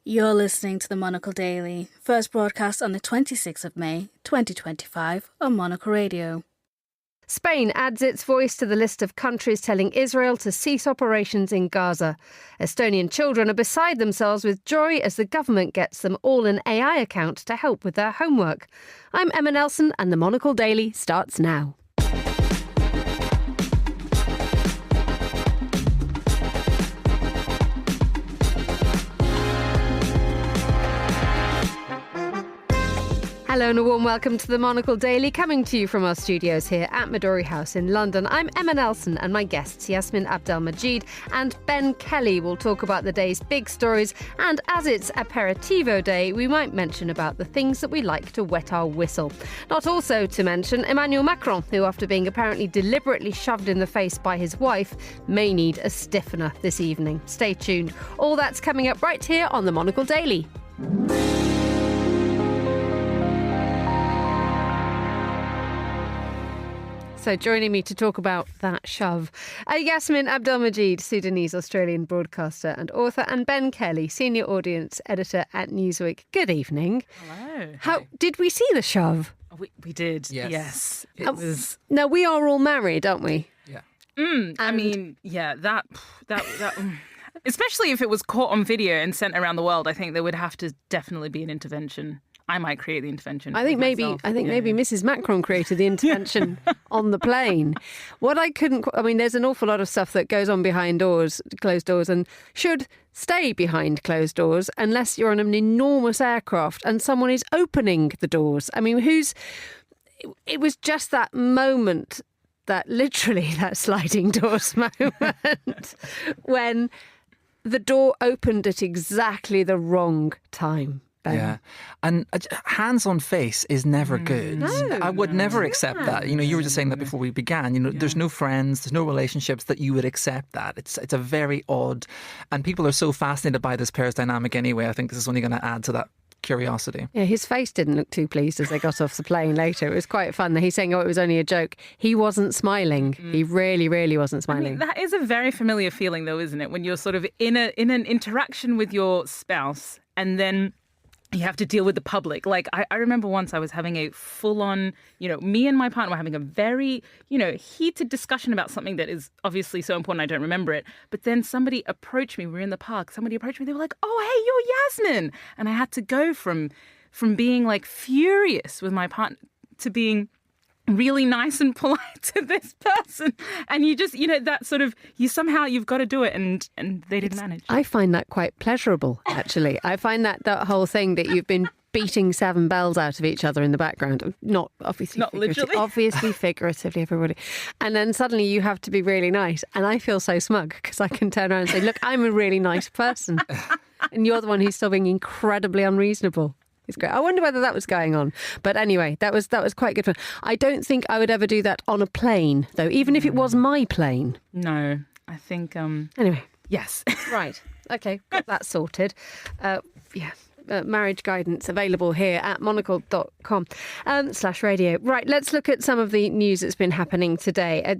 You're listening to the Monocle Daily, first broadcast on the 26th of May, 2025 on Monocle Radio. Spain adds its voice to the list of countries telling Israel to cease operations in Gaza. Estonian children are beside themselves with joy as the government gets them all an AI account to help with their homework. I'm Emma Nelson and the Monocle Daily starts now. Hello and a warm welcome to the Monocle Daily, coming to you from our studios here at Midori House in London. I'm Emma Nelson and my guests Yasmin Abdelmajid and Ben Kelly will talk about the day's big stories, and as it's Aperitivo Day, we might mention about the things that we like to wet our whistle. Not also to mention Emmanuel Macron, who after being apparently deliberately shoved in the face by his wife, may need a stiffener this evening. Stay tuned. All that's coming up right here on the Monocle Daily. So joining me to talk about that shove, Yasmin Abdelmajid, Sudanese-Australian broadcaster and author, and Ben Kelly, senior audience editor at Newsweek. Good evening. Hello. Did we see the shove? We did. Yes. It was. Now, we are all married, aren't we? Yeah. That especially if it was caught on video and sent around the world, I think there would have to definitely be an intervention. I might create the intervention. I think maybe Mrs. Macron created the intervention on the plane. There's an awful lot of stuff that goes on behind closed doors, and should stay behind closed doors unless you're on an enormous aircraft and someone is opening the doors. I mean, it was just that moment, that sliding doors moment when the door opened at exactly the wrong time. Ben. Yeah, and hands on face is never good. No, I would never accept that. You were just saying that before we began. There's no friends, there's no relationships that you would accept that. It's a very odd, and people are so fascinated by this pair's dynamic anyway. I think this is only going to add to that curiosity. Yeah, his face didn't look too pleased as they got off the plane later. It was quite fun. He's saying, it was only a joke. He wasn't smiling. He really, really wasn't smiling. I mean, that is a very familiar feeling though, isn't it? When you're sort of in an interaction with your spouse and then you have to deal with the public. Like, I remember once I was having a full-on, me and my partner were having a very, heated discussion about something that is obviously so important I don't remember it. But then somebody approached me. We were in the park. Somebody approached me. They were like, "Oh, hey, you're Yasmin." And I had to go from being like furious with my partner to being really nice and polite to this person, and you just that sort of you've got to do it, and they didn't manage. I find that quite pleasurable, actually. I find that whole thing that you've been beating seven bells out of each other in the background, not literally, obviously figuratively, everybody, and then suddenly you have to be really nice, and I feel so smug because I can turn around and say, look, I'm a really nice person and you're the one who's still being incredibly unreasonable. It's great. I wonder whether that was going on. But anyway, that was quite good fun. I don't think I would ever do that on a plane, though, even if it was my plane. No, I think... Anyway. Yes. Right. Okay, got that sorted. Marriage guidance available here at monocle.com/radio. Right, let's look at some of the news that's been happening today.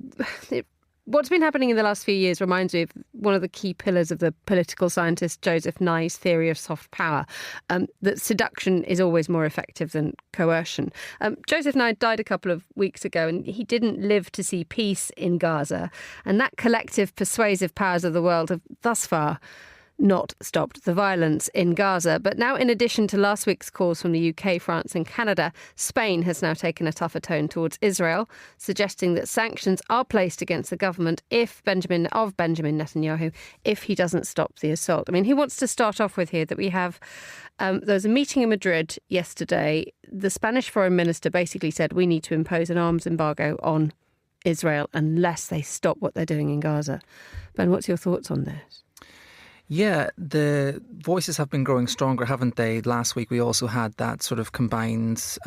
What's been happening in the last few years reminds me of one of the key pillars of the political scientist Joseph Nye's theory of soft power, that seduction is always more effective than coercion. Joseph Nye died a couple of weeks ago, and he didn't live to see peace in Gaza. And that collective persuasive powers of the world have thus far not stopped the violence in Gaza. But now, in addition to last week's calls from the UK, France and Canada, Spain has now taken a tougher tone towards Israel, suggesting that sanctions are placed against the government of Benjamin Netanyahu if he doesn't stop the assault. I mean, he wants to start off with here that we have... there was a meeting in Madrid yesterday. The Spanish foreign minister basically said we need to impose an arms embargo on Israel unless they stop what they're doing in Gaza. Ben, what's your thoughts on this? Yeah, the voices have been growing stronger, haven't they? Last week we also had that sort of combined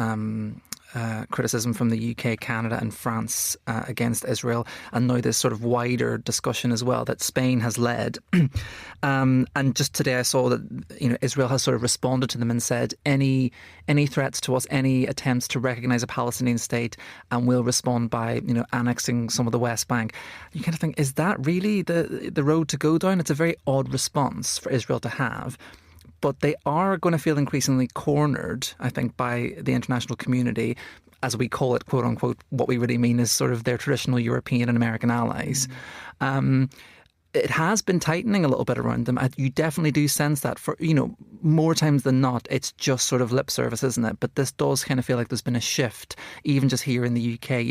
criticism from the UK, Canada and France against Israel, and now this sort of wider discussion as well that Spain has led. And just today I saw that Israel has sort of responded to them and said any threats to us, any attempts to recognise a Palestinian state, and we'll respond by annexing some of the West Bank. You kind of think, is that really the road to go down? It's a very odd response for Israel to have. but they are going to feel increasingly cornered, I think, by the international community, as we call it, quote unquote. What we really mean is sort of their traditional European and American allies. It has been tightening a little bit around them. You definitely do sense that for, more times than not, it's just sort of lip service, isn't it? But this does kind of feel like there's been a shift, even just here in the UK,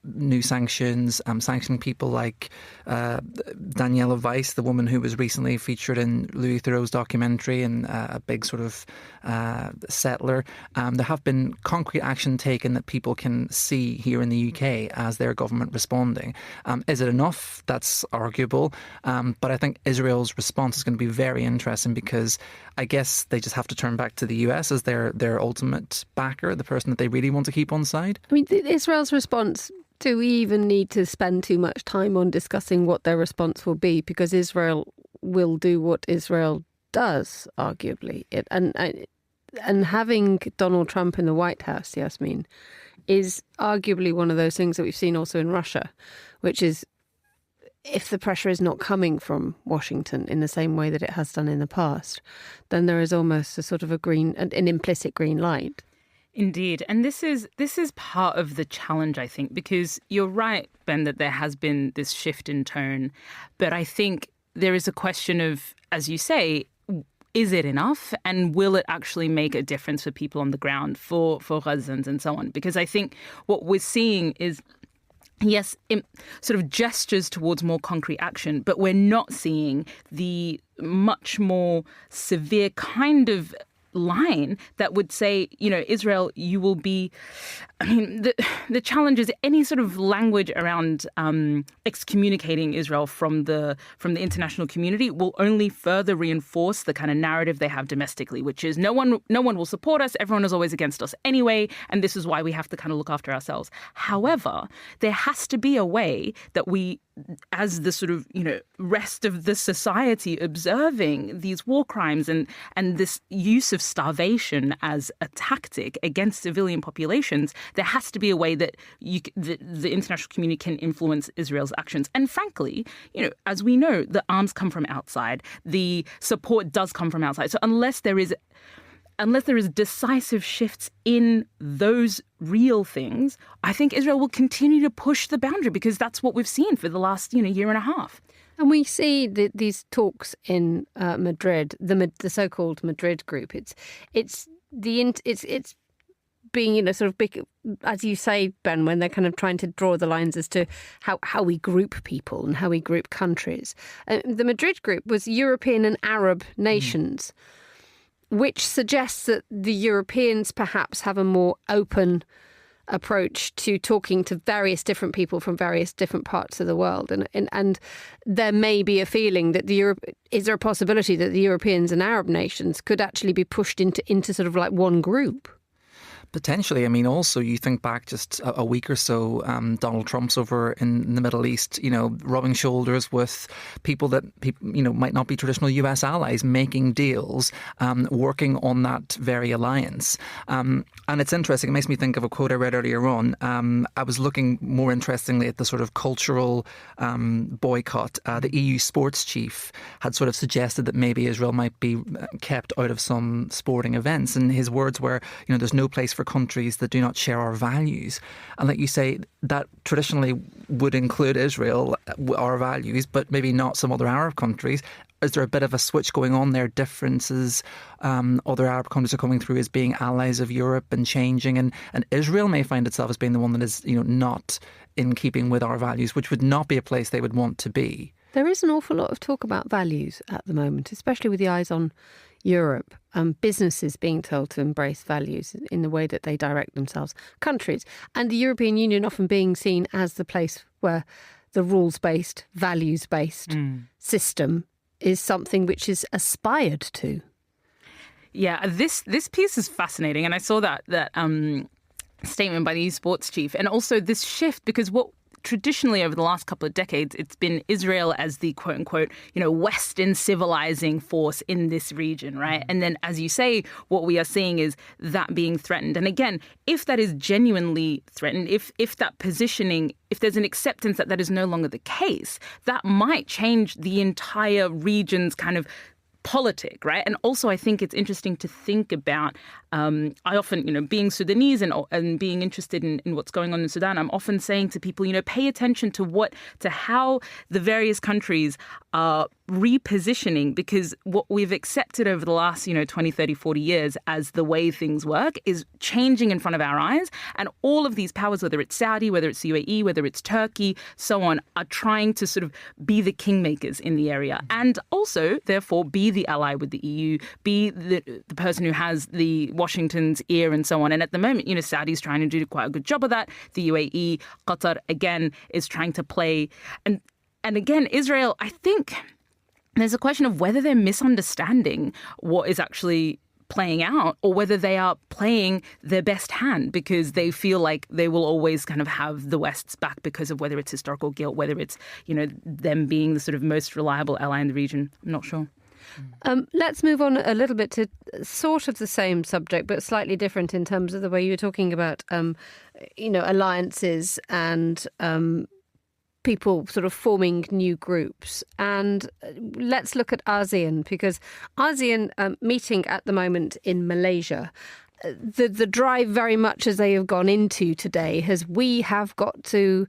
new sanctions, sanctioning people like Daniela Weiss, the woman who was recently featured in Louis Theroux's documentary, and a big sort of settler. There have been concrete action taken that people can see here in the UK as their government responding. Is it enough? That's arguable. But I think Israel's response is going to be very interesting, because I guess they just have to turn back to the US as their ultimate backer, the person that they really want to keep on side. I mean, Israel's response, do we even need to spend too much time on discussing what their response will be? Because Israel will do what Israel does, arguably. And having Donald Trump in the White House, Yasmin, is arguably one of those things that we've seen also in Russia, which is, if the pressure is not coming from Washington in the same way that it has done in the past, then there is almost a sort of an implicit green light. Indeed. And this is part of the challenge, I think, because you're right, Ben, that there has been this shift in tone. But I think there is a question of, as you say, is it enough? And will it actually make a difference for people on the ground, for Gazans and so on? Because I think what we're seeing is, yes, sort of gestures towards more concrete action, but we're not seeing the much more severe kind of line that would say, Israel, you will be. I mean, the challenge is any sort of language around excommunicating Israel from the international community will only further reinforce the kind of narrative they have domestically, which is no one will support us. Everyone is always against us anyway, and this is why we have to kind of look after ourselves. However, there has to be a way that we, as the sort of rest of the society, observing these war crimes and this use of starvation as a tactic against civilian populations, there has to be a way that the international community can influence Israel's actions. And frankly, as we know, the arms come from outside. The support does come from outside. So unless there is decisive shifts in those real things, I think Israel will continue to push the boundary, because that's what we've seen for the last year and a half. And we see these talks in Madrid, the so-called Madrid group. It's being sort of big, as you say, Ben, when they're kind of trying to draw the lines as to how we group people and how we group countries. The Madrid group was European and Arab nations. Which suggests that the Europeans perhaps have a more open approach to talking to various different people from various different parts of the world. And there may be a feeling that is there a possibility that the Europeans and Arab nations could actually be pushed into sort of like one group? Potentially. I mean, also, you think back just a week or so, Donald Trump's over in the Middle East, rubbing shoulders with people that might not be traditional US allies, making deals, working on that very alliance. And it's interesting. It makes me think of a quote I read earlier on. I was looking more interestingly at the sort of cultural boycott. The EU sports chief had sort of suggested that maybe Israel might be kept out of some sporting events. And his words were, there's no place for countries that do not share our values. And like you say, that traditionally would include Israel, our values, but maybe not some other Arab countries. Is there a bit of a switch going on there? Differences, other Arab countries are coming through as being allies of Europe and changing, and Israel may find itself as being the one that is, not in keeping with our values, which would not be a place they would want to be. There is an awful lot of talk about values at the moment, especially with the eyes on Europe, businesses being told to embrace values in the way that they direct themselves, countries, and the European Union often being seen as the place where the rules-based, values-based system is something which is aspired to. Yeah, this piece is fascinating, and I saw that statement by the EU sports chief, and also this shift, because what traditionally over the last couple of decades, it's been Israel as the quote unquote, Western civilizing force in this region, right? And then, as you say, what we are seeing is that being threatened. And again, if that is genuinely threatened, if that positioning, if there's an acceptance that is no longer the case, that might change the entire region's kind of politic, right? And also I think it's interesting to think about, I often, being Sudanese and being interested in what's going on in Sudan, I'm often saying to people, pay attention to how the various countries are repositioning, because what we've accepted over the last, 20, 30, 40 years as the way things work is changing in front of our eyes. And all of these powers, whether it's Saudi, whether it's UAE, whether it's Turkey, so on, are trying to sort of be the kingmakers in the area and also, therefore, be the ally with the EU, be the person who has the Washington's ear and so on. And at the moment, Saudi's trying to do quite a good job of that. The UAE, Qatar, again, is trying to play. And again, Israel, I think there's a question of whether they're misunderstanding what is actually playing out or whether they are playing their best hand because they feel like they will always kind of have the West's back because of whether it's historical guilt, whether it's, them being the sort of most reliable ally in the region. I'm not sure. Let's move on a little bit to sort of the same subject, but slightly different in terms of the way you were talking about, alliances and people sort of forming new groups. And let's look at ASEAN, because ASEAN meeting at the moment in Malaysia, the drive very much as they have gone into today we have got to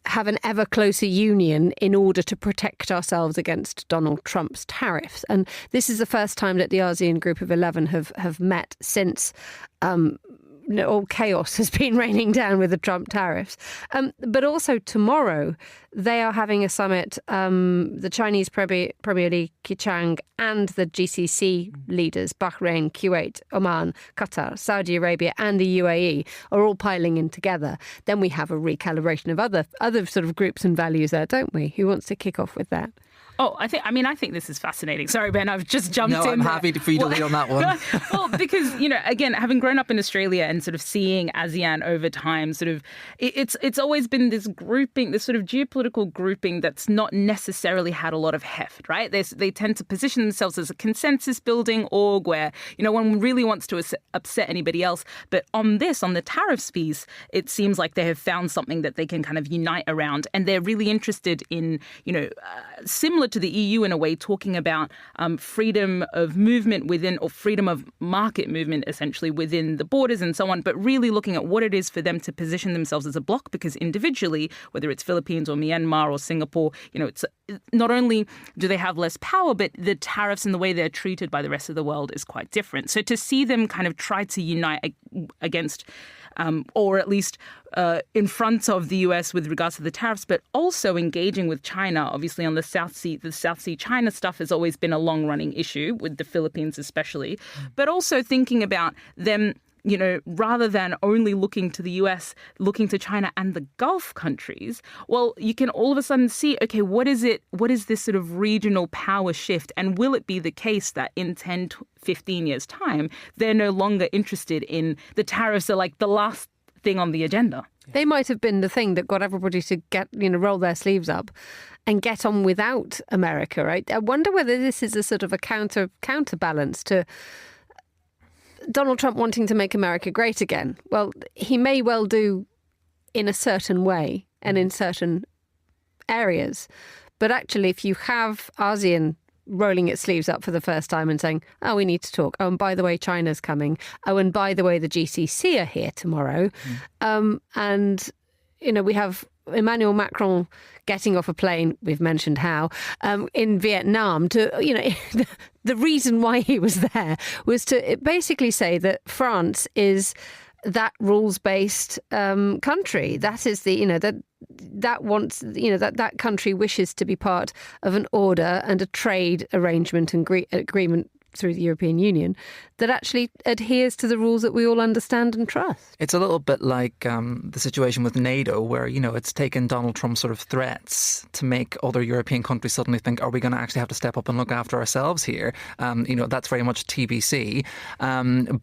have an ever closer union in order to protect ourselves against Donald Trump's tariffs. And this is the first time that the ASEAN Group of 11 have met since all chaos has been raining down with the Trump tariffs. But also tomorrow, they are having a summit, the Chinese Premier Li Keqiang and the GCC leaders, Bahrain, Kuwait, Oman, Qatar, Saudi Arabia and the UAE are all piling in together. Then we have a recalibration of other sort of groups and values there, don't we? Who wants to kick off with that? Oh, I think this is fascinating. Sorry, Ben, I've just jumped in. No, I'm happy for you to lead on that one. Well, because, again, having grown up in Australia and sort of seeing ASEAN over time, sort of, it's always been this grouping, this sort of geopolitical grouping that's not necessarily had a lot of heft, right? They tend to position themselves as a consensus building org where, one really wants to upset anybody else. But on the tariffs piece, it seems like they have found something that they can kind of unite around. And they're really interested in, similar to the EU in a way, talking about freedom of movement within, or freedom of market movement essentially within the borders and so on, but really looking at what it is for them to position themselves as a bloc, because individually, whether it's Philippines or Myanmar or Singapore, it's not only do they have less power, but the tariffs and the way they're treated by the rest of the world is quite different. So to see them kind of try to unite against or at least in front of the US with regards to the tariffs, but also engaging with China, obviously on the South Sea. The South Sea China stuff has always been a long-running issue, with the Philippines especially, but also thinking about them, rather than only looking to the US, looking to China and the Gulf countries, well, you can all of a sudden see, okay, what is this sort of regional power shift? And will it be the case that in 10, 15 years' time, they're no longer interested in the tariffs are like the last thing on the agenda? They might have been the thing that got everybody to get, roll their sleeves up and get on without America, right? I wonder whether this is a sort of a counterbalance to Donald Trump wanting to make America great again. Well, he may well do in a certain way and in certain areas. But actually, if you have ASEAN rolling its sleeves up for the first time and saying, oh, we need to talk. Oh, and by the way, China's coming. Oh, and by the way, the GCC are here tomorrow. And, we have Emmanuel Macron getting off a plane, we've mentioned how, in Vietnam to, the reason why he was there was to basically say that France is that rules-based country. That is the, that wants, that country wishes to be part of an order and a trade arrangement and agreement through the European Union that actually adheres to the rules that we all understand and trust. It's a little bit like the situation with NATO, where, it's taken Donald Trump's sort of threats to make other European countries suddenly think, are we going to actually have to step up and look after ourselves here? That's very much TBC.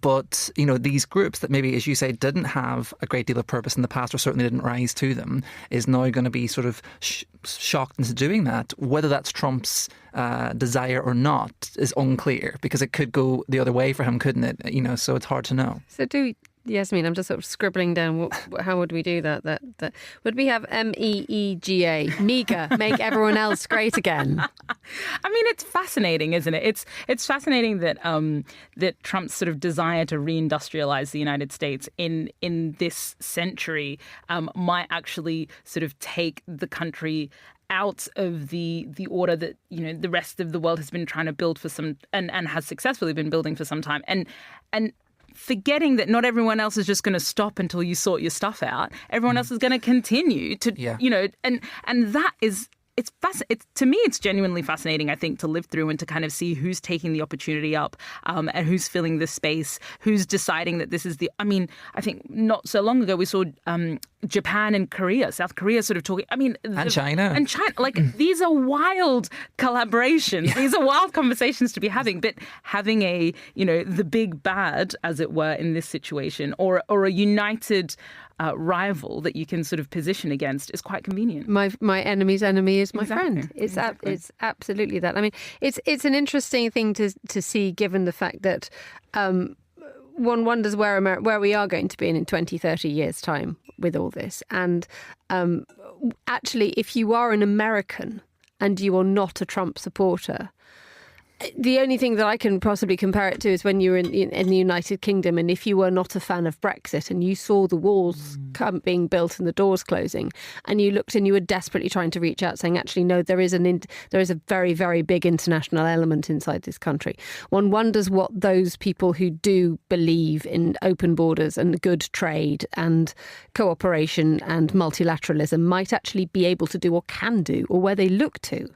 But, these groups that maybe, as you say, didn't have a great deal of purpose in the past or certainly didn't rise to them, is now going to be sort of shocked into doing that. Whether that's Trump's desire or not is unclear, because it could go the other way for him, couldn't it? So it's hard to know. So do Yasmin, I'm just sort of scribbling down how would we do that? That would we have MEEGA, make everyone else great again? I mean, it's fascinating, isn't it? It's fascinating that that Trump's sort of desire to reindustrialize the United States in this century might actually sort of take the country out of the order that, you know, the rest of the world has been trying to build for some and has successfully been building for some time, and forgetting that not everyone else is just going to stop until you sort your stuff out. Everyone else is going to continue to, you know, and that is. It's to me, it's genuinely fascinating, I think, to live through and to kind of see who's taking the opportunity up and who's filling the space, who's deciding that this is the... I mean, I think not so long ago we saw Japan and Korea, South Korea sort of talking... I mean... And China. And China. Like, these are wild collaborations. These are wild conversations to be having. But having a, you know, the big bad, as it were, in this situation, or a united... rival that you can sort of position against is quite convenient. My enemy's enemy is my friend. It's absolutely that. I mean, it's an interesting thing to see, given the fact that one wonders where we are going to be in 20, 30 years' time with all this. And actually, if you are an American and you are not a Trump supporter, the only thing that I can possibly compare it to is when you were in the United Kingdom, and if you were not a fan of Brexit and you saw the walls being built and the doors closing, and you looked and you were desperately trying to reach out saying, actually, no, there is a very, very big international element inside this country. One wonders what those people who do believe in open borders and good trade and cooperation and multilateralism might actually be able to do or can do, or where they look to.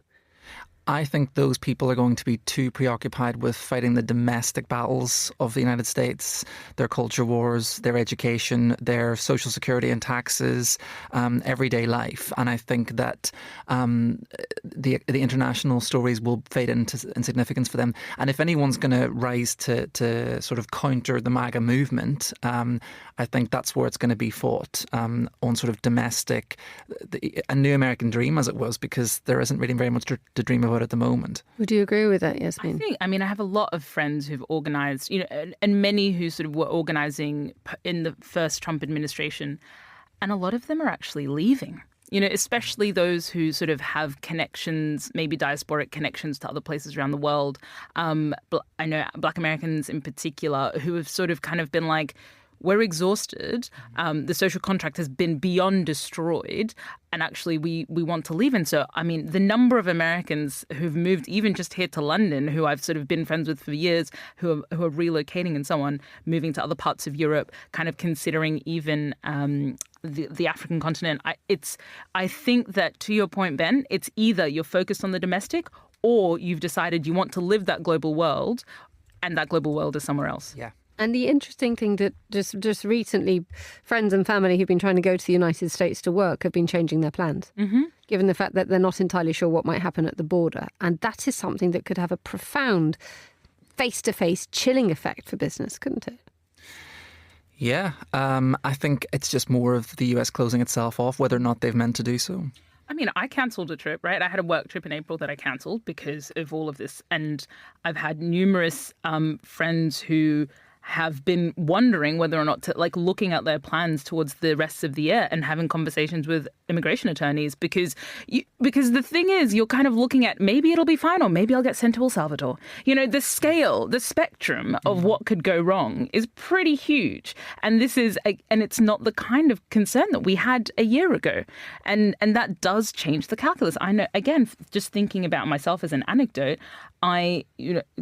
I think those people are going to be too preoccupied with fighting the domestic battles of the United States, their culture wars, their education, their social security and taxes, everyday life. And I think that the international stories will fade into insignificance for them. And if anyone's going to rise to sort of counter the MAGA movement, I think that's where it's going to be fought, on sort of domestic, a new American dream, as it was, because there isn't really very much to dream about at the moment. Would you agree with that, Yasmin? I have a lot of friends who've organised, you know, and many who sort of were organising in the first Trump administration, and a lot of them are actually leaving. You know, especially those who sort of have connections, maybe diasporic connections to other places around the world. I know Black Americans in particular who have sort of kind of been like, we're exhausted. The social contract has been beyond destroyed, and actually we want to leave. And so, I mean, the number of Americans who've moved even just here to London, who I've sort of been friends with for years, who are relocating and so on, moving to other parts of Europe, kind of considering even the African continent. I think that, to your point, Ben, it's either you're focused on the domestic or you've decided you want to live that global world, and that global world is somewhere else. Yeah. And the interesting thing that just recently, friends and family who've been trying to go to the United States to work have been changing their plans, given the fact that they're not entirely sure what might happen at the border. And that is something that could have a profound face-to-face chilling effect for business, couldn't it? Yeah, I think it's just more of the US closing itself off, whether or not they've meant to do so. I mean, I cancelled a trip, right? I had a work trip in April that I cancelled because of all of this. And I've had numerous friends who have been wondering whether or not to, like, looking at their plans towards the rest of the year and having conversations with immigration attorneys, because the thing is, you're kind of looking at, maybe it'll be fine, or maybe I'll get sent to El Salvador. You know, the scale, the spectrum of what could go wrong is pretty huge. And it's not the kind of concern that we had a year ago. And that does change the calculus. I know, again, just thinking about myself as an anecdote, I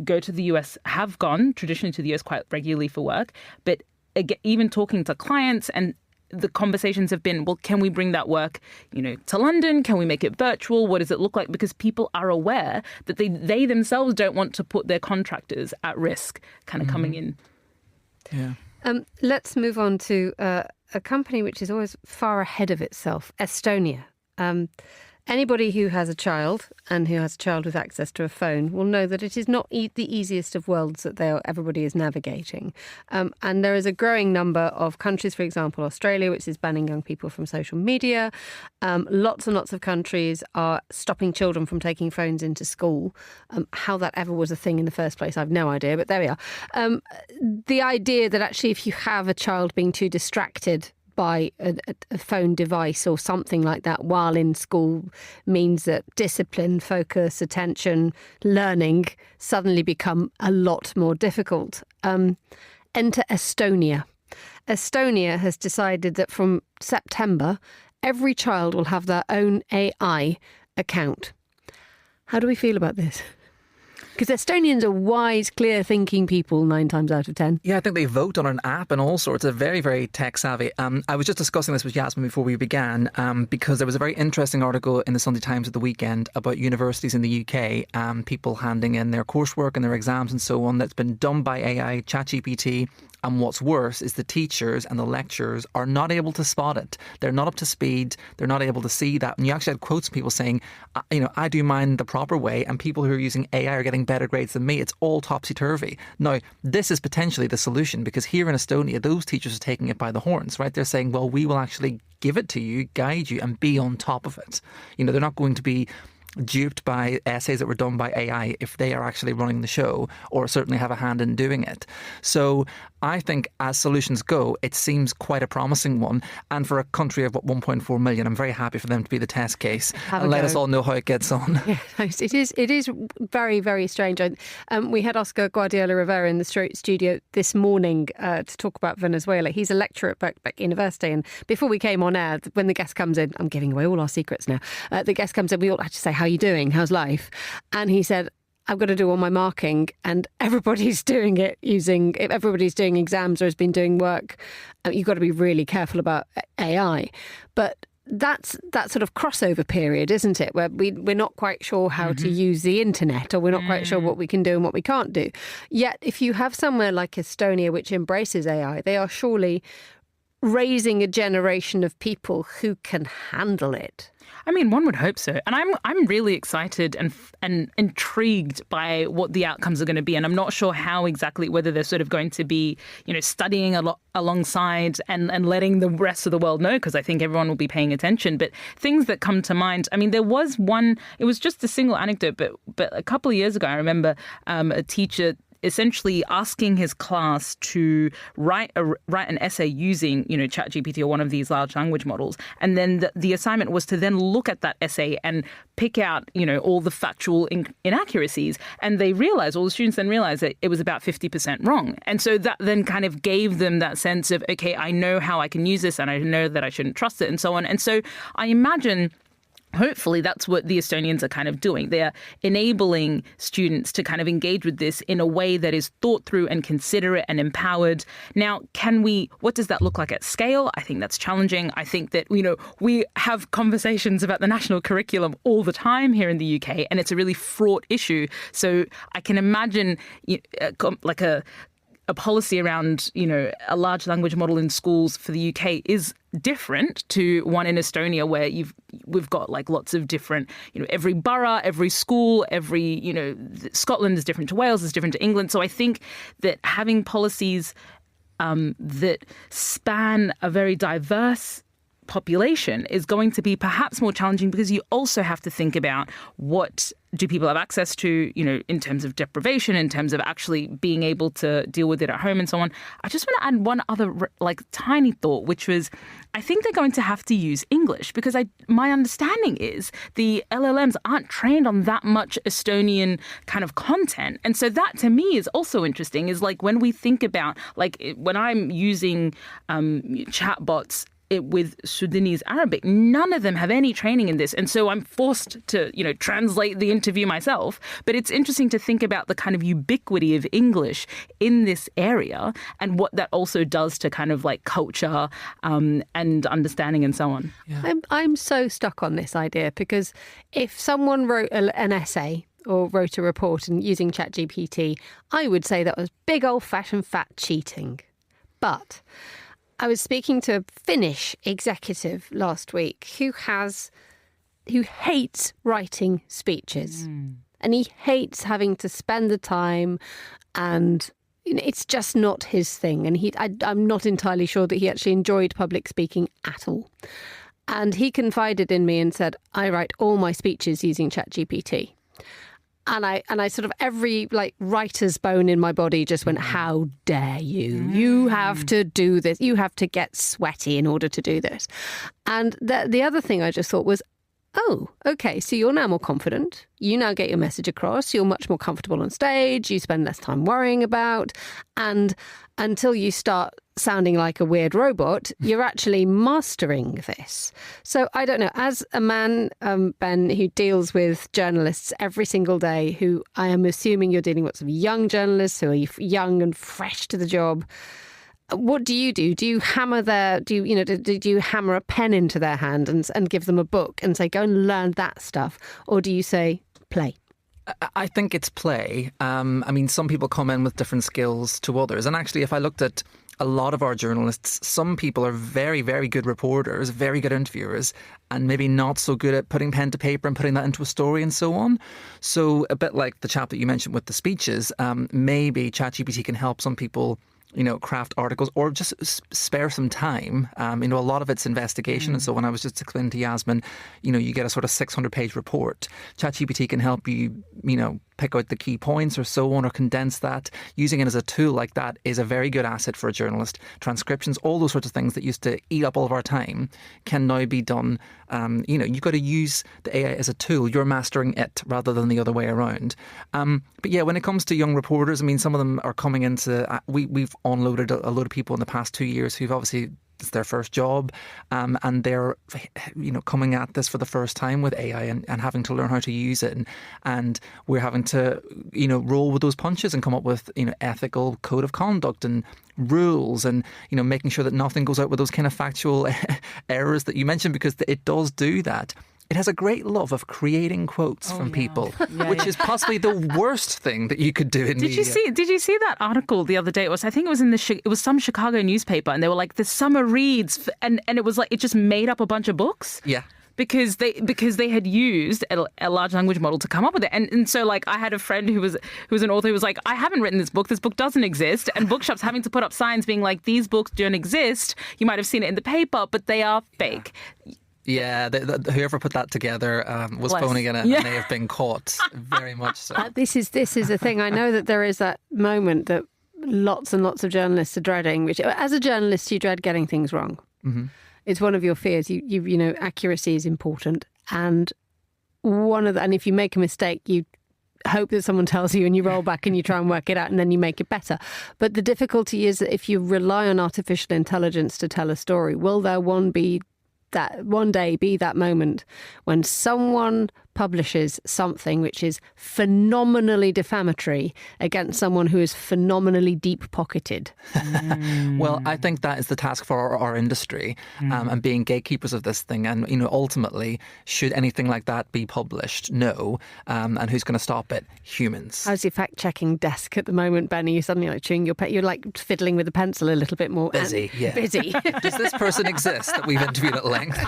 go to the US, have gone traditionally to the US quite regularly for work, but again, even talking to clients, and the conversations have been, well, can we bring that work, to London? Can we make it virtual? What does it look like? Because people are aware that they themselves don't want to put their contractors at risk kind of coming in. Yeah. Let's move on to a company which is always far ahead of itself, Estonia. Anybody who has a child and who has a child with access to a phone will know that it is not the easiest of worlds that everybody is navigating. And there is a growing number of countries, for example, Australia, which is banning young people from social media. Lots and lots of countries are stopping children from taking phones into school. How that ever was a thing in the first place, I've no idea, but there we are. The idea that actually if you have a child being too distracted by a phone device or something like that while in school means that discipline, focus, attention, learning suddenly become a lot more difficult. Enter Estonia. Estonia has decided that from September, every child will have their own AI account. How do we feel about this? Because Estonians are wise, clear-thinking people 9 times out of 10. Yeah, I think they vote on an app and all sorts. They're very, very tech-savvy. I was just discussing this with Yasmin before we began because there was a very interesting article in the Sunday Times at the weekend about universities in the UK, people handing in their coursework and their exams and so on that's been done by AI, ChatGPT. And what's worse is the teachers and the lecturers are not able to spot it. They're not up to speed. They're not able to see that. And you actually had quotes from people saying, I do mine the proper way and people who are using AI are getting better grades than me. It's all topsy-turvy. Now, this is potentially the solution because here in Estonia, those teachers are taking it by the horns, right? They're saying, well, we will actually give it to you, guide you and be on top of it. They're not going to be duped by essays that were done by AI if they are actually running the show or certainly have a hand in doing it. So I think as solutions go, it seems quite a promising one. And for a country of 1.4 million, I'm very happy for them to be the test case and let us all know how it gets on. Yeah, it is very, very strange. We had Oscar Guardiola Rivera in the studio this morning to talk about Venezuela. He's a lecturer at Birkbeck University. And before we came on air, when the guest comes in, I'm giving away all our secrets now. The guest comes in, we all have to say, how are you doing? How's life? And he said, I've got to do all my marking and everybody's doing it if everybody's doing exams or has been doing work. You've got to be really careful about AI. But that's that sort of crossover period, isn't it? Where we're not quite sure how to use the internet or we're not quite sure what we can do and what we can't do. Yet if you have somewhere like Estonia, which embraces AI, they are surely raising a generation of people who can handle it. I mean, one would hope so. And I'm really excited and intrigued by what the outcomes are going to be. And I'm not sure how exactly, whether they're sort of going to be, studying a lot alongside and letting the rest of the world know, because I think everyone will be paying attention. But things that come to mind, I mean, there was one, it was just a single anecdote, but a couple of years ago, I remember a teacher essentially asking his class to write an essay using, ChatGPT or one of these large language models. And then the assignment was to then look at that essay and pick out, all the factual inaccuracies. And all the students then realized that it was about 50% wrong. And so that then kind of gave them that sense of, okay, I know how I can use this and I know that I shouldn't trust it and so on. And so I imagine hopefully that's what the Estonians are kind of doing. They're enabling students to kind of engage with this in a way that is thought through and considerate and empowered. Now, what does that look like at scale? I think that's challenging. I think that, we have conversations about the national curriculum all the time here in the UK, and it's a really fraught issue. So I can imagine like a policy around, a large language model in schools for the UK is different to one in Estonia, where we've got like lots of different, every borough, every school, Scotland is different to Wales, is different to England. So I think that having policies that span a very diverse population is going to be perhaps more challenging, because you also have to think about what do people have access to, in terms of deprivation, in terms of actually being able to deal with it at home and so on. I just want to add one other tiny thought, which was I think they're going to have to use English, because my understanding is the LLMs aren't trained on that much Estonian kind of content. And so that to me is also interesting, is like when we think about when I'm using chatbots with Sudanese Arabic, none of them have any training in this. And so I'm forced to, translate the interview myself. But it's interesting to think about the kind of ubiquity of English in this area and what that also does to kind of culture and understanding and so on. Yeah. I'm so stuck on this idea, because if someone wrote an essay or wrote a report and using ChatGPT, I would say that was big old-fashioned fat cheating. But I was speaking to a Finnish executive last week who has who hates writing speeches. And he hates having to spend the time, and it's just not his thing. And I'm not entirely sure that he actually enjoyed public speaking at all. And he confided in me and said, I write all my speeches using ChatGPT. And I sort of, every writer's bone in my body just went, how dare you? You have to do this. You have to get sweaty in order to do this. And the other thing I just thought was, oh, okay, so you're now more confident. You now get your message across. You're much more comfortable on stage. You spend less time worrying about. And until you start sounding like a weird robot, you're actually mastering this. So I don't know, as a man, Ben, who deals with journalists every single day, who I am assuming you're dealing with lots of young journalists who are young and fresh to the job, what do you do? Do you hammer do you hammer a pen into their hand and give them a book and say, go and learn that stuff? Or do you say, play? I think it's play. I mean, some people come in with different skills to others. And actually, if I looked at a lot of our journalists, some people are very, very good reporters, very good interviewers, and maybe not so good at putting pen to paper and putting that into a story and so on. So a bit like the chap that you mentioned with the speeches, maybe ChatGPT can help some people craft articles or just spare some time. A lot of it's investigation. And so when I was just explaining to Yasmin, you get a sort of 600-page report. ChatGPT can help you, pick out the key points or so on, or condense that. Using it as a tool like that is a very good asset for a journalist. Transcriptions, all those sorts of things that used to eat up all of our time can now be done. You've got to use the AI as a tool. You're mastering it rather than the other way around. But yeah, when it comes to young reporters, I mean, some of them are coming into... We've unloaded a load of people in the past 2 years who've obviously... it's their first job, and they're coming at this for the first time with AI and having to learn how to use it, and we're having to roll with those punches and come up with ethical code of conduct and rules, and making sure that nothing goes out with those kind of factual errors that you mentioned, because it does do that. It has a great love of creating quotes from people, which is possibly the worst thing that you could do in media. Did you see that article the other day? It was some Chicago newspaper, and they were like, the summer reads, and it was like, it just made up a bunch of books. Yeah. Because they had used a large language model to come up with it. And so like I had a friend who was an author who was like, I haven't written this book doesn't exist, and bookshops having to put up signs being like, these books don't exist. You might have seen it in the paper, but they are fake. Yeah, whoever put that together was phoning it, and they have been caught, very much so. This is a thing. I know that there is that moment that lots and lots of journalists are dreading, which as a journalist you dread getting things wrong. Mm-hmm. It's one of your fears. You accuracy is important, and and if you make a mistake, you hope that someone tells you and you roll back and you try and work it out and then you make it better. But the difficulty is that if you rely on artificial intelligence to tell a story, will there one day be that moment when someone publishes something which is phenomenally defamatory against someone who is phenomenally deep-pocketed? Well, I think that is the task for our industry, and being gatekeepers of this thing. And, ultimately, should anything like that be published? No. And who's going to stop it? Humans. How's your fact-checking desk at the moment, Ben? Are you suddenly chewing your pen? You're like fiddling with the pencil a little bit more. Busy, yeah. Busy. Does this person exist that we've interviewed at length?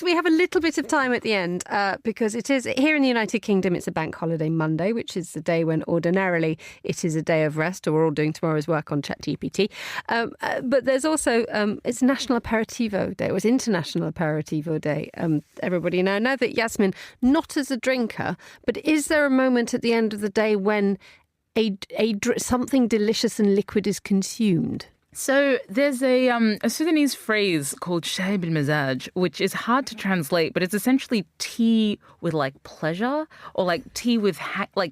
We have a little bit of time at the end because it is here in the United Kingdom. It's a bank holiday Monday, which is the day when ordinarily it is a day of rest, or we're all doing tomorrow's work on ChatGPT. But there's also it's National Aperitivo Day. It was International Aperitivo Day. Everybody now that Yasmin, not as a drinker, but is there a moment at the end of the day when something delicious and liquid is consumed? So there's a Sudanese phrase called shahi bil mizaj, which is hard to translate, but it's essentially tea with like pleasure, or like tea with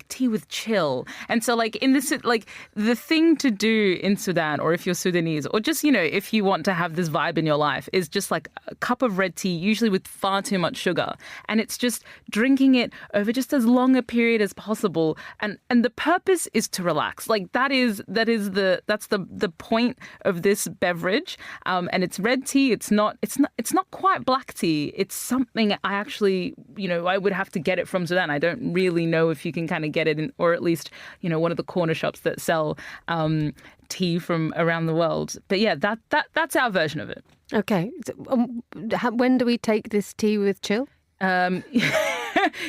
tea with chill. And so like in this, like the thing to do in Sudan, or if you're Sudanese, or just if you want to have this vibe in your life, is just like a cup of red tea, usually with far too much sugar, and it's just drinking it over just as long a period as possible. And the purpose is to relax. Like that's the point of this beverage, and it's red tea. It's not quite black tea. It's something I actually, I would have to get it from Sudan. I don't really know if you can kind of get it in, or at least, one of the corner shops that sell tea from around the world. But yeah, that's our version of it. Okay. So, when do we take this tea with chill?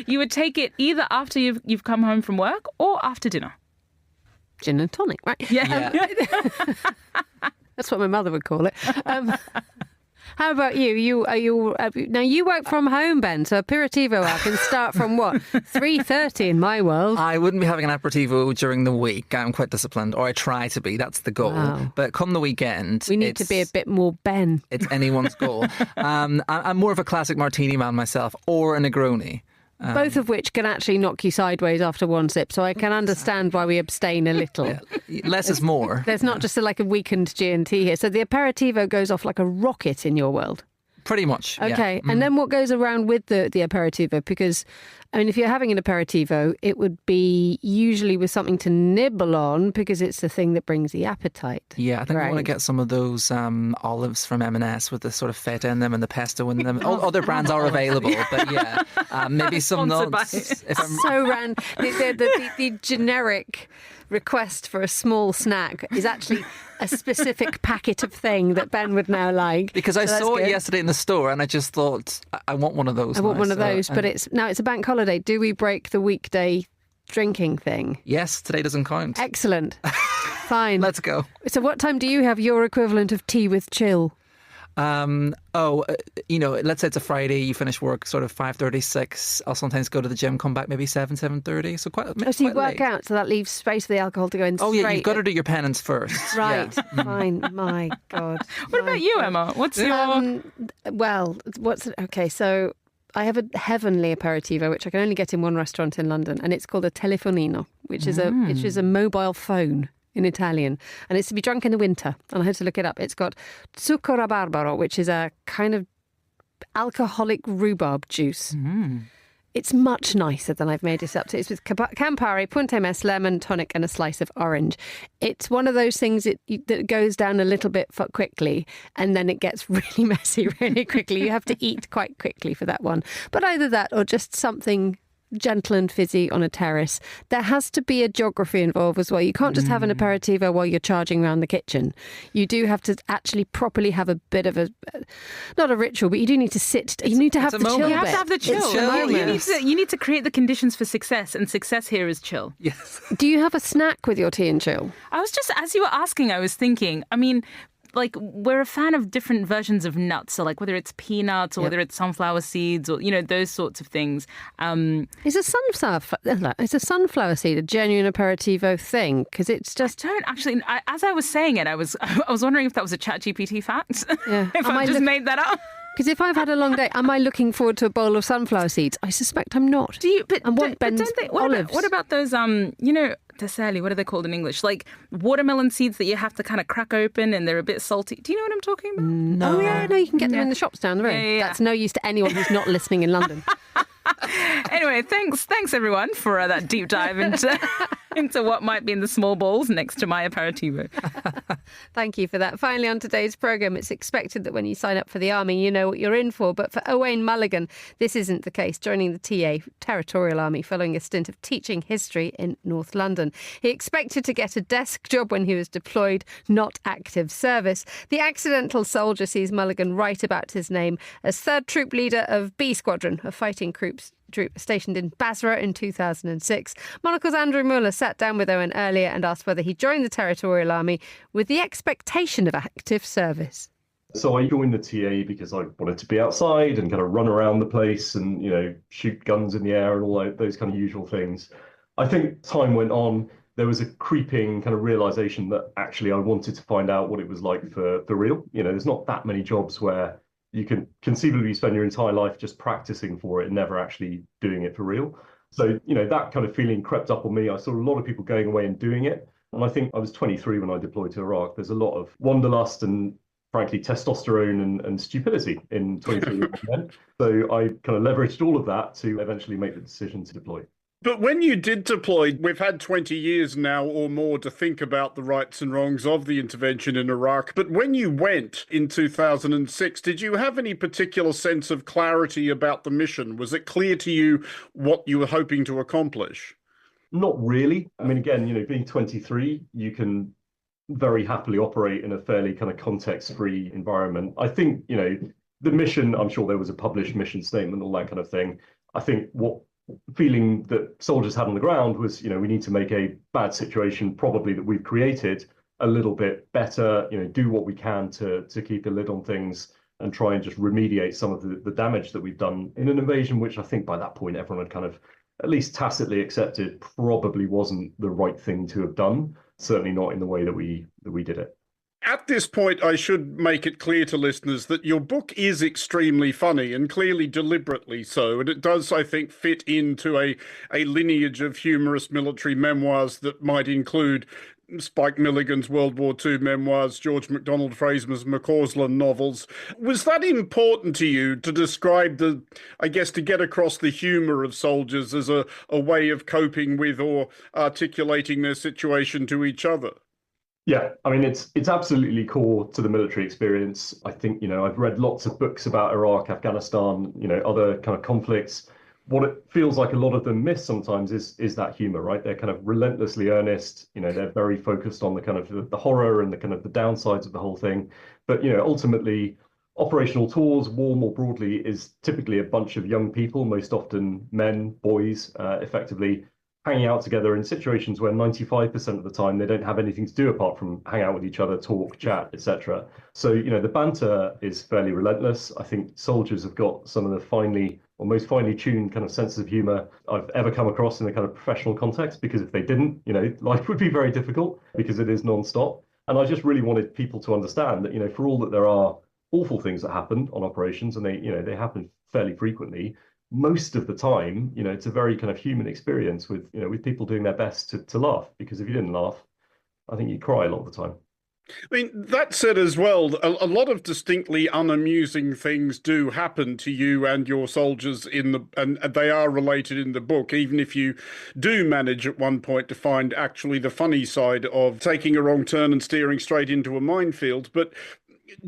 You would take it either after you've come home from work or after dinner. Gin and tonic, right? Yeah. That's what my mother would call it. How about you? Now you work from home, Ben. So aperitivo hour can start from what? 3:30 in my world. I wouldn't be having an aperitivo during the week. I'm quite disciplined, or I try to be. That's the goal. Wow. But come the weekend, We need to be a bit more Ben. It's anyone's goal. I'm more of a classic martini man myself, or a Negroni. Both of which can actually knock you sideways after one sip. So I can understand why we abstain a little. Yeah. Less is more. There's not just like a weakened G&T here. So the aperitivo goes off like a rocket in your world. Pretty much. Okay. Yeah. And then what goes around with the aperitivo? Because, if you're having an aperitivo, it would be usually with something to nibble on because it's the thing that brings the appetite. Yeah, I think Right. we want to get some of those olives from M&S with the sort of feta in them and the pesto in them. Other brands are available, but yeah, maybe some Sponsored by- nuts. If I'm, So random. The generic request for a small snack is actually a specific packet of thing that Ben would now like. because I So that's saw it good. yesterday in the store and I just thought, I want one of those. I want now, one of so- those, but it's a bank holiday. Do we break the weekday drinking thing? Yes, today doesn't count. Excellent. Fine. Let's go. So what time do you have your equivalent of tea with chill? Let's say it's a Friday, you finish work sort of 5:36. I'll sometimes go to the gym, come back maybe 7:30. So quite Oh, so you quite work late. out, so that leaves space for the alcohol to go in Oh straight. yeah, you've got to do your penance first. Right, Yeah. fine. My God. What about you, Emma? What's your... Okay, so I have a heavenly aperitivo, which I can only get in one restaurant in London, and it's called a telefonino, which is a mobile phone in Italian, and it's to be drunk in the winter. And I had to look it up. It's got zucchero barbaro, which is a kind of alcoholic rhubarb juice. It's much nicer than I've made it up to. It's with Campari, Punta Mes, lemon, tonic, and a slice of orange. It's one of those things that goes down a little bit quickly, and then it gets really messy really quickly. You have to eat quite quickly for that one. But either that or just something gentle and fizzy on a terrace. There has to be a geography involved as well. You can't just have an aperitivo while you're charging around the kitchen. You do have to actually properly have a bit of not a ritual, but you do need to sit. You need to have the a chill moment. You have bit. to have the chill. It's the moment. You need to create the conditions for success, and success here is chill. Yes. Do you have a snack with your tea and chill? I was just, as you were asking, I was thinking, like, we're a fan of different versions of nuts. So, like, whether it's peanuts or whether it's sunflower seeds or, those sorts of things. Is a sunflower seed a genuine aperitivo thing? Because it's just... Don't actually, as I was saying it, I was wondering if that was a ChatGPT fact. Yeah. If Am I I just look- made that up. Because if I've had a long day, am I looking forward to a bowl of sunflower seeds? I suspect I'm not. Do you? But I want Ben's olives. What about those? Tasselli, what are they called in English? Like watermelon seeds that you have to kind of crack open and they're a bit salty. Do you know what I'm talking about? No. Oh, yeah, no, you can get them in the shops down the road. Yeah. That's no use to anyone who's not listening in London. Anyway, thanks everyone for that deep dive into what might be in the small balls next to my aperitivo. Thank you for that. Finally, on today's programme, it's expected that when you sign up for the army, you know what you're in for. But for Owain Mulligan, this isn't the case, joining the TA Territorial Army following a stint of teaching history in North London. He expected to get a desk job when he was deployed, not active service. The accidental soldier sees Mulligan write about his name as 3rd Troop Leader of B Squadron, a fighting troop stationed in Basra in 2006. Monocle's Andrew Muller sat down with Owen earlier and asked whether he joined the Territorial Army with the expectation of active service. So I joined the TA because I wanted to be outside and kind of run around the place and, shoot guns in the air and all those kind of usual things. I think time went on, there was a creeping kind of realization that actually I wanted to find out what it was like for real. There's not that many jobs where you can conceivably spend your entire life just practicing for it and never actually doing it for real. So, that kind of feeling crept up on me. I saw a lot of people going away and doing it. And I think I was 23 when I deployed to Iraq. There's a lot of wanderlust and, frankly, testosterone and stupidity in 23 men. So I kind of leveraged all of that to eventually make the decision to deploy. But when you did deploy, we've had 20 years now or more to think about the rights and wrongs of the intervention in Iraq. But when you went in 2006, did you have any particular sense of clarity about the mission? Was it clear to you what you were hoping to accomplish? Not really. I mean, again, being 23, you can very happily operate in a fairly kind of context-free environment. I think, the mission, I'm sure there was a published mission statement, all that kind of thing. I think what feeling that soldiers had on the ground was, we need to make a bad situation probably that we've created a little bit better, do what we can to keep a lid on things and try and just remediate some of the damage that we've done in an invasion, which I think by that point everyone had kind of at least tacitly accepted probably wasn't the right thing to have done, certainly not in the way that we did it. At this point, I should make it clear to listeners that your book is extremely funny and clearly deliberately so. And it does, I think, fit into a lineage of humorous military memoirs that might include Spike Milligan's World War II memoirs, George MacDonald Fraser's McCausland novels. Was that important to you to describe to get across the humour of soldiers as a way of coping with or articulating their situation to each other? Yeah, I mean, it's absolutely core to the military experience. I think, I've read lots of books about Iraq, Afghanistan, other kind of conflicts. What it feels like a lot of them miss sometimes is that humor, right? They're kind of relentlessly earnest. They're very focused on the kind of the horror and the kind of the downsides of the whole thing. But, ultimately, operational tours, war more broadly, is typically a bunch of young people, most often men, boys, effectively hanging out together in situations where 95% of the time they don't have anything to do apart from hang out with each other, talk, chat, etc. So, the banter is fairly relentless. I think soldiers have got some of the most finely tuned kind of senses of humor I've ever come across in a kind of professional context, because if they didn't, life would be very difficult because it is non-stop. And I just really wanted people to understand that, for all that there are awful things that happen on operations, and they happen fairly frequently, most of the time, it's a very kind of human experience with people doing their best to laugh, because if you didn't laugh, I think you'd cry a lot of the time. I mean, that said as well, a lot of distinctly unamusing things do happen to you and your soldiers and they are related in the book, even if you do manage at one point to find actually the funny side of taking a wrong turn and steering straight into a minefield. But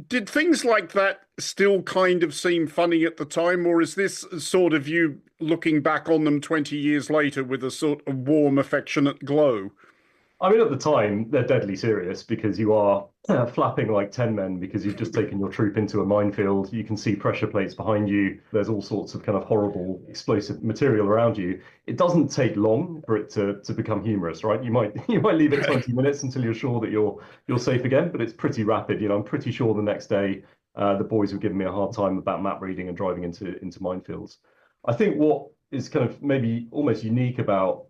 did things like that still kind of seem funny at the time, or is this sort of you looking back on them 20 years later with a sort of warm, affectionate glow? I mean, at the time, they're deadly serious because you are flapping like 10 men because you've just taken your troop into a minefield. You can see pressure plates behind you. There's all sorts of kind of horrible explosive material around you. It doesn't take long for it to become humorous, right? You might leave it 20 minutes until you're sure that you're safe again, but it's pretty rapid. I'm pretty sure the next day the boys were giving me a hard time about map reading and driving into minefields. I think what is kind of maybe almost unique about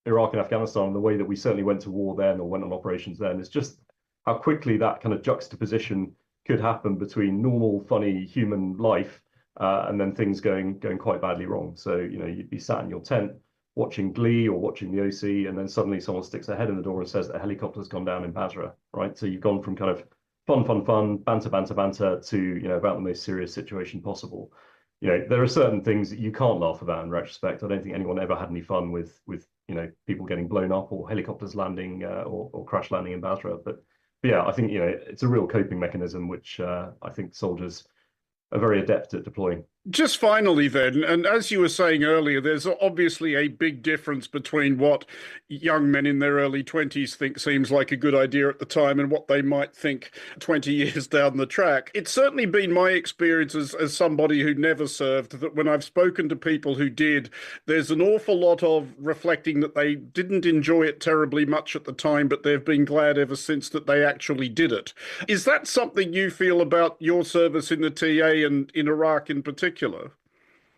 Iraq and Afghanistan, and the way that we certainly went to war then or went on operations then, is just how quickly that kind of juxtaposition could happen between normal, funny human life and then things going quite badly wrong. So, you'd be sat in your tent watching Glee or watching the OC, and then suddenly someone sticks their head in the door and says that a helicopter's gone down in Basra, right? So you've gone from kind of fun, banter to, about the most serious situation possible. There are certain things that you can't laugh about in retrospect. I don't think anyone ever had any fun with people getting blown up or helicopters landing or crash landing in Basra. But yeah, I think it's a real coping mechanism which I think soldiers are very adept at deploying. Just finally then, and as you were saying earlier, there's obviously a big difference between what young men in their early 20s think seems like a good idea at the time and what they might think 20 years down the track. It's certainly been my experience as somebody who never served that when I've spoken to people who did, there's an awful lot of reflecting that they didn't enjoy it terribly much at the time, but they've been glad ever since that they actually did it. Is that something you feel about your service in the TA and in Iraq in particular?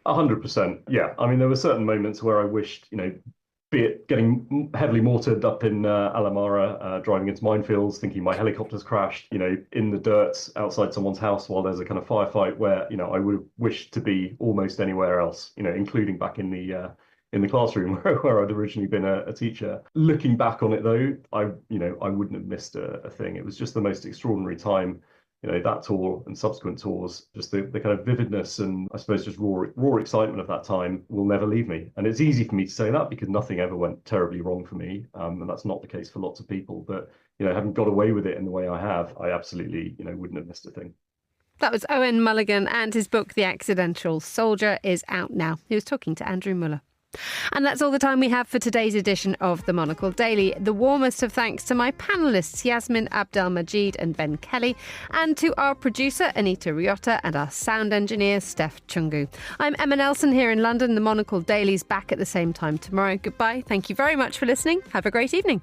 100%. Yeah. I mean, there were certain moments where I wished, be it getting heavily mortared up in Alamara, driving into minefields, thinking my helicopter's crashed, in the dirt outside someone's house while there's a kind of firefight where, I would have wished to be almost anywhere else, including back in the classroom where I'd originally been a teacher. Looking back on it though, I wouldn't have missed a thing. It was just the most extraordinary time. that tour and subsequent tours, just the kind of vividness and I suppose just raw excitement of that time will never leave me. And it's easy for me to say that because nothing ever went terribly wrong for me. And that's not the case for lots of people. But, having got away with it in the way I have, I absolutely, wouldn't have missed a thing. That was Owen Mulligan, and his book, The Accidental Soldier, is out now. He was talking to Andrew Muller. And that's all the time we have for today's edition of the Monocle Daily. The warmest of thanks to my panellists, Yasmin Abdelmajid and Ben Kelly, and to our producer, Anita Riotta, and our sound engineer, Steph Chungu. I'm Emma Nelson here in London. The Monocle Daily's back at the same time tomorrow. Goodbye. Thank you very much for listening. Have a great evening.